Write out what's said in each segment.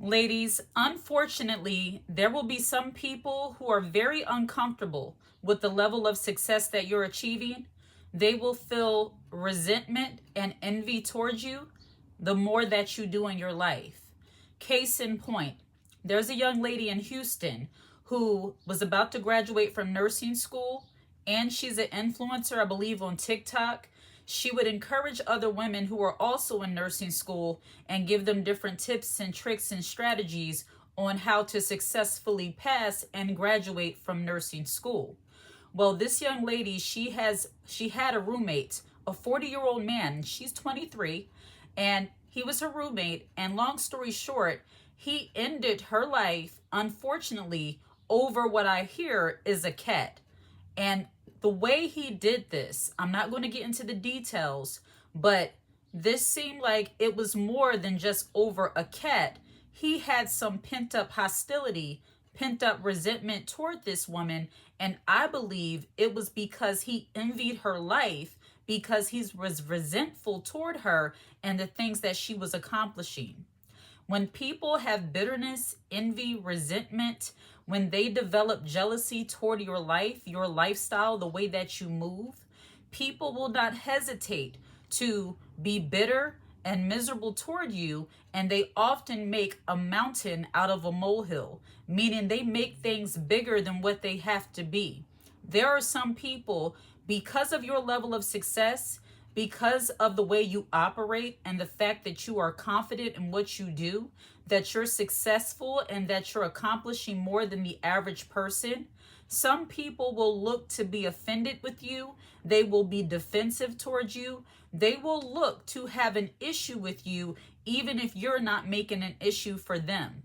Ladies, unfortunately, there will be some people who are very uncomfortable with the level of success that you're achieving. They will feel resentment and envy towards you the more that you do in your life. Case in point, there's a young lady in Houston who was about to graduate from nursing school, and she's an influencer, I believe, on TikTok. She would encourage other women who are also in nursing school and give them different tips and tricks and strategies on how to successfully pass and graduate from nursing school. Well, this young lady, she had a roommate, a 40-year-old man. She's 23, and he was her roommate. And long story short, he ended her life, unfortunately, over what I hear is a cat. And the way he did this, I'm not going to get into the details, but this seemed like it was more than just over a cat. He had some pent up hostility, pent up resentment toward this woman. And I believe it was because he envied her life, because he was resentful toward her and the things that she was accomplishing. When people have bitterness, envy, resentment, when they develop jealousy toward your life, your lifestyle, the way that you move, people will not hesitate to be bitter and miserable toward you, and they often make a mountain out of a molehill, meaning they make things bigger than what they have to be. There are some people, because of your level of success, because of the way you operate and the fact that you are confident in what you do, that you're successful and that you're accomplishing more than the average person, some people will look to be offended with you. They will be defensive towards you. They will look to have an issue with you, even if you're not making an issue for them.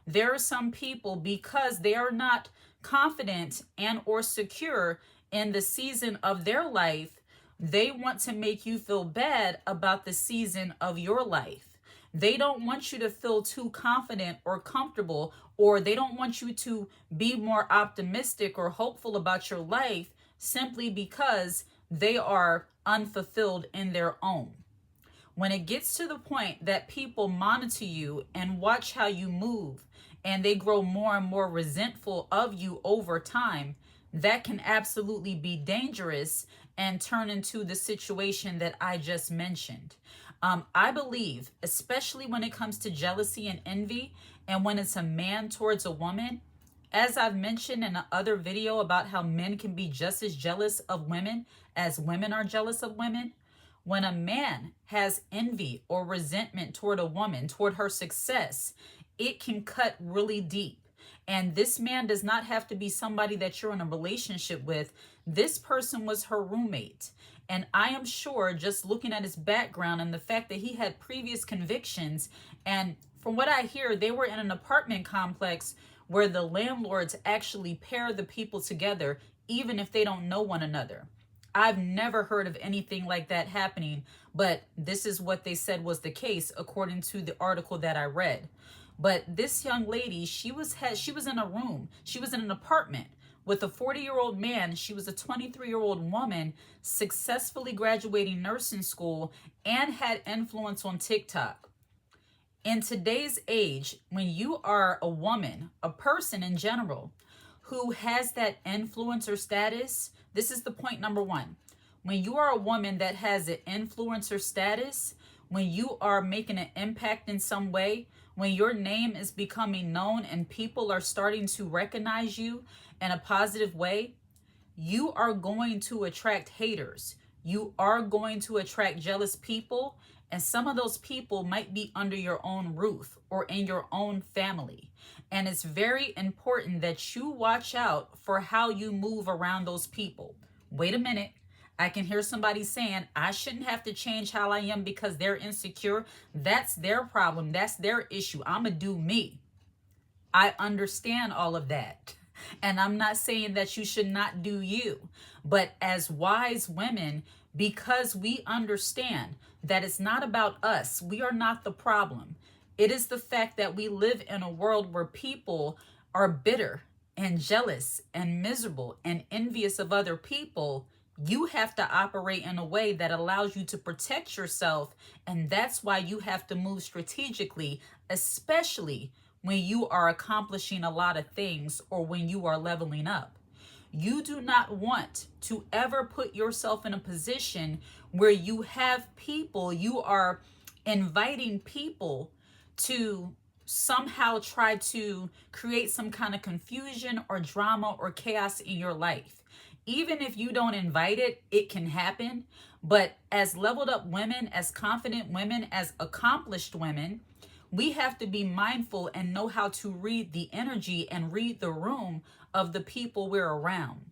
There are some people, because they are not confident and or secure in the season of their life, they want to make you feel bad about the season of your life. They don't want you to feel too confident or comfortable, or they don't want you to be more optimistic or hopeful about your life simply because they are unfulfilled in their own. When it gets to the point that people monitor you and watch how you move, and they grow more and more resentful of you over time, that can absolutely be dangerous and turn into the situation that I just mentioned. I believe, especially when it comes to jealousy and envy, and when it's a man towards a woman, as I've mentioned in another video about how men can be just as jealous of women as women are jealous of women, when a man has envy or resentment toward a woman, toward her success, it can cut really deep. And this man does not have to be somebody that you're in a relationship with. This person was her roommate. And I am sure, just looking at his background and the fact that he had previous convictions, and from what I hear, they were in an apartment complex where the landlords actually pair the people together, even if they don't know one another. I've never heard of anything like that happening, but this is what they said was the case according to the article that I read. But this young lady, she was in a room, she was in an apartment with a 40-year-old man. She was a 23-year-old woman, successfully graduating nursing school and had influence on TikTok. In today's age, when you are a woman, a person in general, who has that influencer status, this is the point number one. When you are a woman that has an influencer status, when you are making an impact in some way, when your name is becoming known and people are starting to recognize you in a positive way, you are going to attract haters. You are going to attract jealous people, and some of those people might be under your own roof or in your own family. And it's very important that you watch out for how you move around those people. Wait a minute. I can hear somebody saying, I shouldn't have to change how I am because they're insecure. That's their problem. That's their issue. I'm going to do me. I understand all of that. And I'm not saying that you should not do you. But as wise women, because we understand that it's not about us, we are not the problem. It is the fact that we live in a world where people are bitter and jealous and miserable and envious of other people. You have to operate in a way that allows you to protect yourself. And that's why you have to move strategically, especially when you are accomplishing a lot of things or when you are leveling up. You do not want to ever put yourself in a position where you have people, you are inviting people to somehow try to create some kind of confusion or drama or chaos in your life. Even if you don't invite it, it can happen. But as leveled up women, as confident women, as accomplished women, we have to be mindful and know how to read the energy and read the room of the people we're around.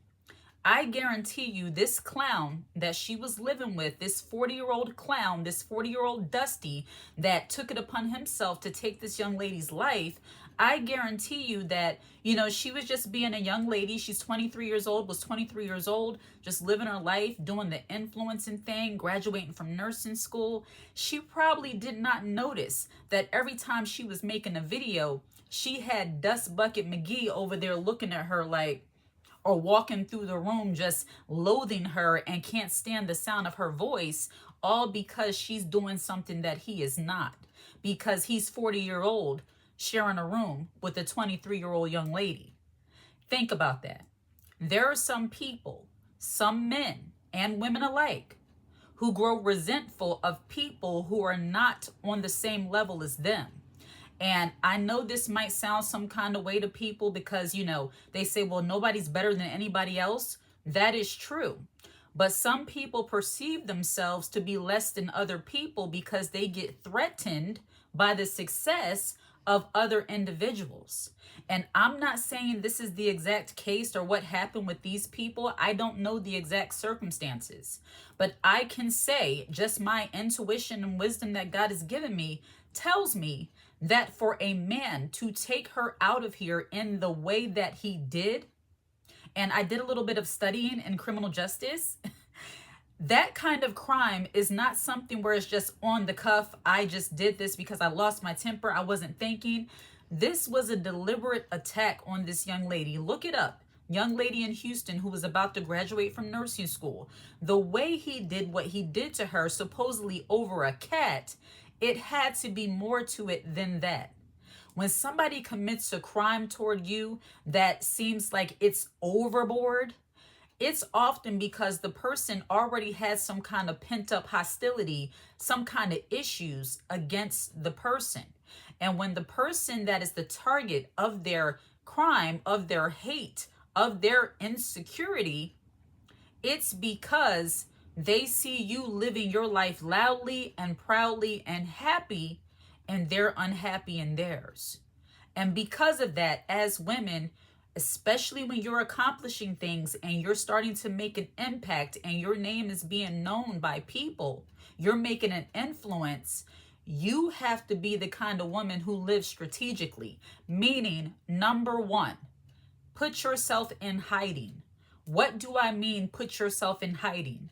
I guarantee you, this clown that she was living with, this 40-year-old clown, this 40-year-old Dusty that took it upon himself to take this young lady's life, I guarantee you that, she was just being a young lady. She's 23 years old, was 23 years old, just living her life, doing the influencing thing, graduating from nursing school. She probably did not notice that every time she was making a video, she had Dust Bucket McGee over there looking at her like, or walking through the room just loathing her and can't stand the sound of her voice, all because she's doing something that he is not, because he's 40-year-old sharing a room with a 23-year-old young lady. Think about that. There are some people, some men and women alike, who grow resentful of people who are not on the same level as them. And I know this might sound some kind of way to people because, they say, well, nobody's better than anybody else. That is true. But some people perceive themselves to be less than other people because they get threatened by the success of other individuals. And I'm not saying this is the exact case or what happened with these people. I don't know the exact circumstances. But I can say just my intuition and wisdom that God has given me tells me that for a man to take her out of here in the way that he did, and I did a little bit of studying in criminal justice, that kind of crime is not something where it's just on the cuff. I just did this because I lost my temper. I wasn't thinking. This was a deliberate attack on this young lady. Look it up. Young lady in Houston who was about to graduate from nursing school. The way he did what he did to her, supposedly over a cat, it had to be more to it than that. When somebody commits a crime toward you that seems like it's overboard, it's often because the person already has some kind of pent-up hostility, some kind of issues against the person. And when the person that is the target of their crime, of their hate, of their insecurity, it's because they see you living your life loudly and proudly and happy, and they're unhappy in theirs. And because of that, as women, especially when you're accomplishing things and you're starting to make an impact and your name is being known by people, you're making an influence, you have to be the kind of woman who lives strategically. Meaning, number one, put yourself in hiding. What do I mean, put yourself in hiding?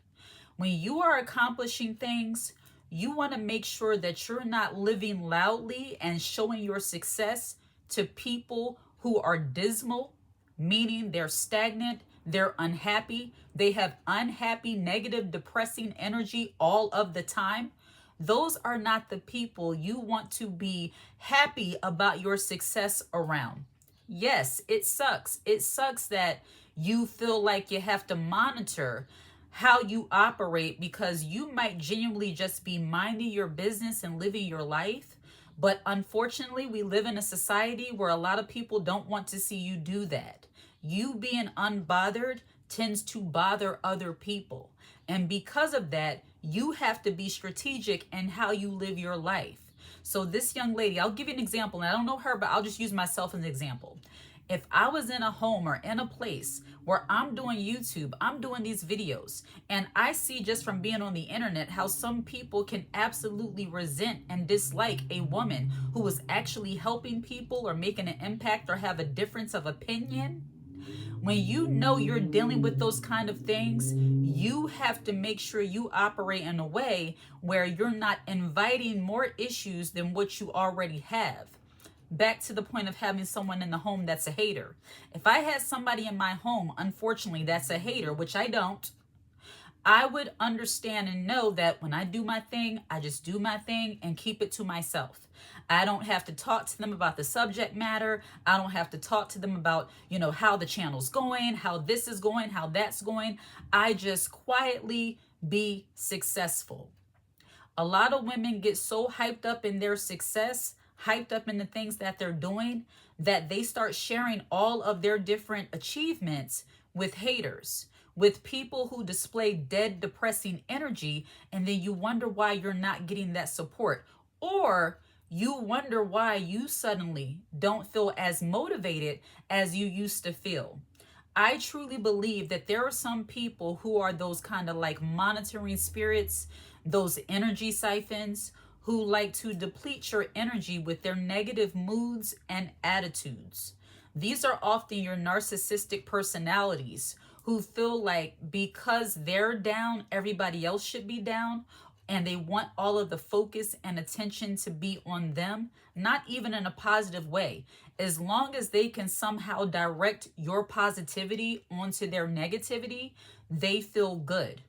When you are accomplishing things, you want to make sure that you're not living loudly and showing your success to people who are dismal, meaning they're stagnant, they're unhappy, they have unhappy, negative, depressing energy all of the time. Those are not the people you want to be happy about your success around. Yes, it sucks. It sucks that you feel like you have to monitor how you operate because you might genuinely just be minding your business and living your life. But unfortunately, we live in a society where a lot of people don't want to see you do that. You being unbothered tends to bother other people. And because of that, you have to be strategic in how you live your life. So this young lady, I'll give you an example, and I don't know her, but I'll just use myself as an example. If I was in a home or in a place where I'm doing YouTube, I'm doing these videos, and I see just from being on the internet how some people can absolutely resent and dislike a woman who is actually helping people or making an impact or have a difference of opinion, when you know you're dealing with those kind of things, you have to make sure you operate in a way where you're not inviting more issues than what you already have. Back to the point of having someone in the home that's a hater. If I had somebody in my home, unfortunately, that's a hater, which I don't, I would understand and know that when I do my thing, I just do my thing and keep it to myself. I don't have to talk to them about the subject matter. I don't have to talk to them about, how the channel's going, how this is going, how that's going. I just quietly be successful. A lot of women get so hyped up in their success, hyped up in the things that they're doing, that they start sharing all of their different achievements with haters, with people who display dead, depressing energy, and then you wonder why you're not getting that support. Or you wonder why you suddenly don't feel as motivated as you used to feel. I truly believe that there are some people who are those kind of like monitoring spirits, those energy siphons, who like to deplete your energy with their negative moods and attitudes. These are often your narcissistic personalities who feel like because they're down, everybody else should be down, and they want all of the focus and attention to be on them, not even in a positive way. As long as they can somehow direct your positivity onto their negativity, they feel good.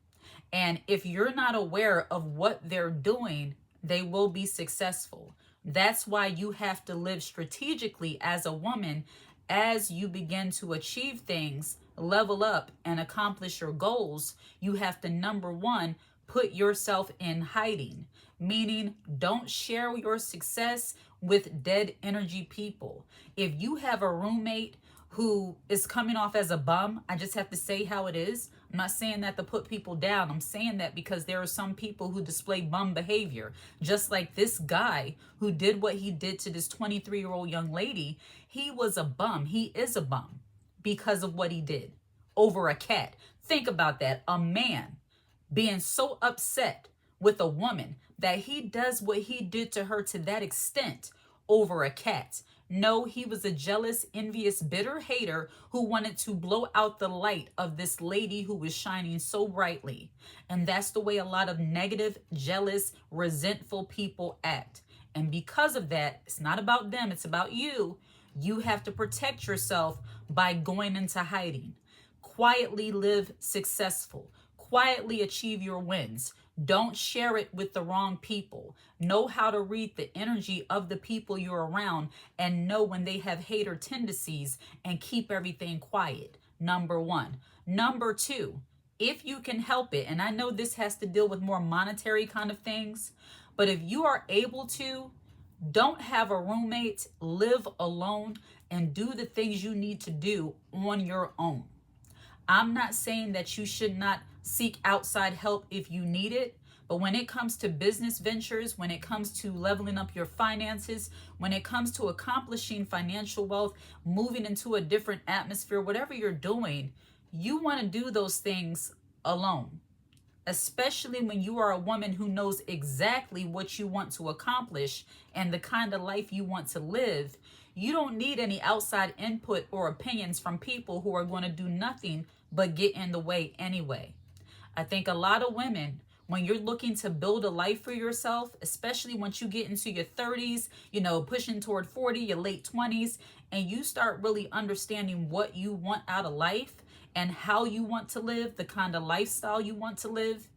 And if you're not aware of what they're doing, they will be successful. That's why you have to live strategically as a woman as you begin to achieve things, level up, and accomplish your goals. You have to, number one, put yourself in hiding, meaning don't share your success with dead energy people. If you have a roommate who is coming off as a bum, I just have to say how it is. I'm not saying that to put people down. I'm saying that because there are some people who display bum behavior. Just like this guy who did what he did to this 23-year-old young lady, he was a bum. He is a bum because of what he did over a cat. Think about that. A man being so upset with a woman that he does what he did to her to that extent over a cat. No, he was a jealous, envious, bitter hater who wanted to blow out the light of this lady who was shining so brightly. And that's the way a lot of negative, jealous, resentful people act. And because of that, it's not about them, it's about you. You have to protect yourself by going into hiding. Quietly live successful. Quietly achieve your wins. Don't share it with the wrong people. Know how to read the energy of the people you're around and know when they have hater tendencies and keep everything quiet. Number one. Number two, if you can help it, and I know this has to deal with more monetary kind of things, but if you are able to, don't have a roommate, live alone, and do the things you need to do on your own. I'm not saying that you should not seek outside help if you need it, but when it comes to business ventures, when it comes to leveling up your finances, when it comes to accomplishing financial wealth, moving into a different atmosphere, whatever you're doing, you want to do those things alone. Especially when you are a woman who knows exactly what you want to accomplish and the kind of life you want to live. You don't need any outside input or opinions from people who are going to do nothing but get in the way anyway. I think a lot of women, when you're looking to build a life for yourself, especially once you get into your 30s, pushing toward 40, your late 20s, and you start really understanding what you want out of life and how you want to live, the kind of lifestyle you want to live,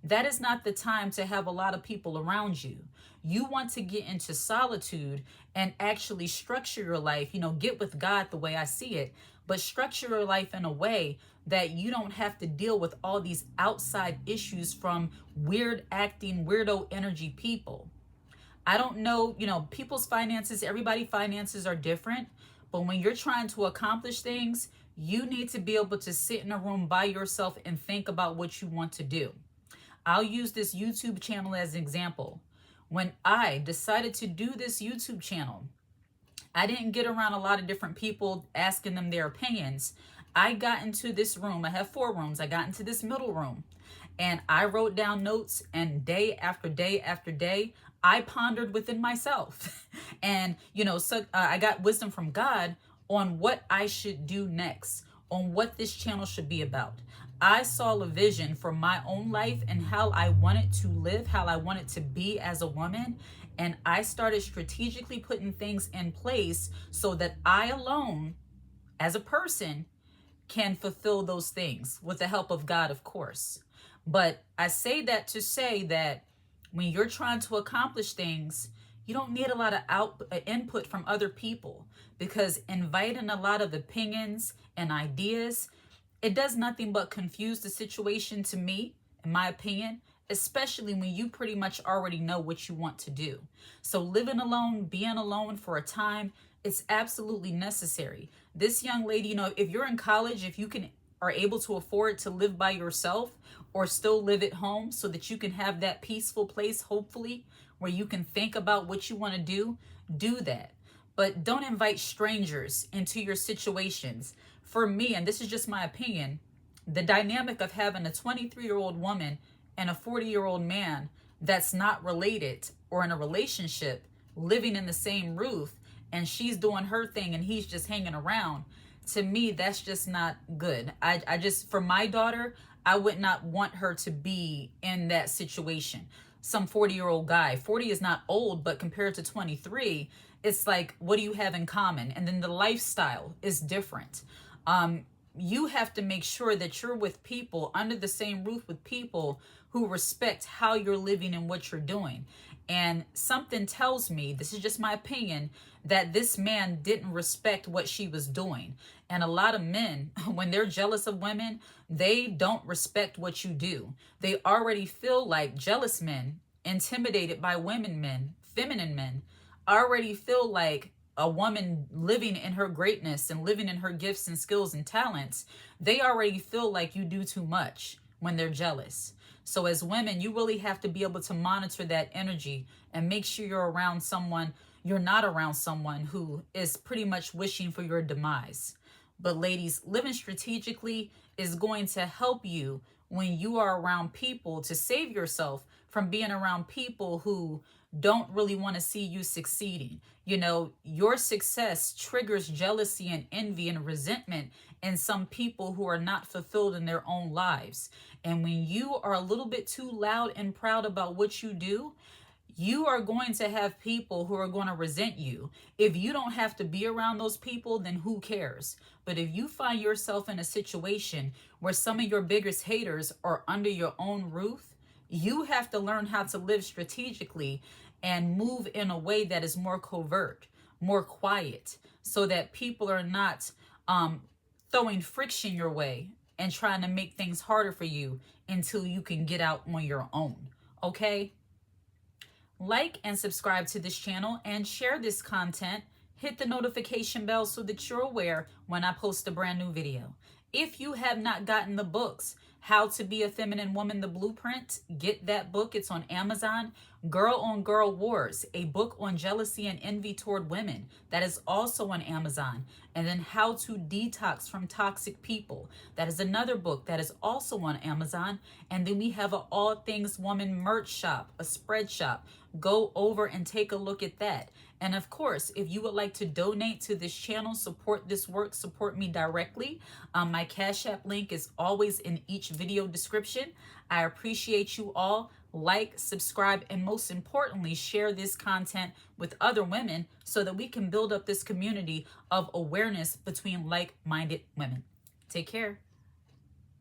that is not the time to have a lot of people around you. You want to get into solitude and actually structure your life, get with God the way I see it, but structure your life in a way that you don't have to deal with all these outside issues from weird acting, weirdo energy people. I don't know, people's finances, everybody's finances are different, but when you're trying to accomplish things, you need to be able to sit in a room by yourself and think about what you want to do. I'll use this YouTube channel as an example. When I decided to do this YouTube channel, I didn't get around a lot of different people asking them their opinions. I got into this room. I have 4 rooms. I got into this middle room and I wrote down notes, and day after day after day, I pondered within myself. And, I got wisdom from God on what I should do next, on what this channel should be about. I saw a vision for my own life and how I wanted to live, how I wanted to be as a woman. And I started strategically putting things in place so that I alone, as a person, can fulfill those things with the help of God, of course. But I say that to say that when you're trying to accomplish things, you don't need a lot of input from other people, because inviting a lot of opinions and ideas, it does nothing but confuse the situation to me, in my opinion, especially when you pretty much already know what you want to do. So living alone, being alone for a time, it's absolutely necessary. This young lady, if you're in college, if you can are able to afford to live by yourself or still live at home so that you can have that peaceful place, hopefully, where you can think about what you want to do that. But don't invite strangers into your situations. For me, and this is just my opinion, the dynamic of having a 23-year-old woman and a 40-year-old man that's not related or in a relationship living in the same roof, and she's doing her thing and he's just hanging around, to me, that's just not good. I just, for my daughter, I would not want her to be in that situation. Some 40-year-old guy. 40 is not old, but compared to 23, it's like, what do you have in common? And then the lifestyle is different. You have to make sure that you're with people, under the same roof with people who respect how you're living and what you're doing. And something tells me, this is just my opinion, that this man didn't respect what she was doing. And a lot of men, when they're jealous of women, they don't respect what you do. They already feel like jealous men, intimidated by men, feminine men, already feel like a woman living in her greatness and living in her gifts and skills and talents, they already feel like you do too much when they're jealous. So as women, you really have to be able to monitor that energy and make sure you're not around someone who is pretty much wishing for your demise. But ladies, living strategically is going to help you when you are around people, to save yourself from being around people who don't really want to see you succeeding. Your success triggers jealousy and envy and resentment in some people who are not fulfilled in their own lives. And when you are a little bit too loud and proud about what you do, you are going to have people who are going to resent you. If you don't have to be around those people, then who cares? But if you find yourself in a situation where some of your biggest haters are under your own roof, you have to learn how to live strategically and move in a way that is more covert, more quiet, so that people are not throwing friction your way and trying to make things harder for you until you can get out on your own. Okay? Like and subscribe to this channel and share this content. Hit the notification bell so that you're aware when I post a brand new video. If you have not gotten the books, How to Be a Feminine Woman, The Blueprint, get that book. It's on Amazon. Girl on Girl Wars, a book on jealousy and envy toward women, that is also on Amazon. And then How to Detox from Toxic People, that is another book that is also on Amazon. And then we have an All Things Woman merch shop, a spread shop. Go over and take a look at that. And of course, if you would like to donate to this channel, support this work, support me directly, my Cash App link is always in each video description. I appreciate you all. Like, subscribe, and most importantly, share this content with other women so that we can build up this community of awareness between like-minded women. Take care.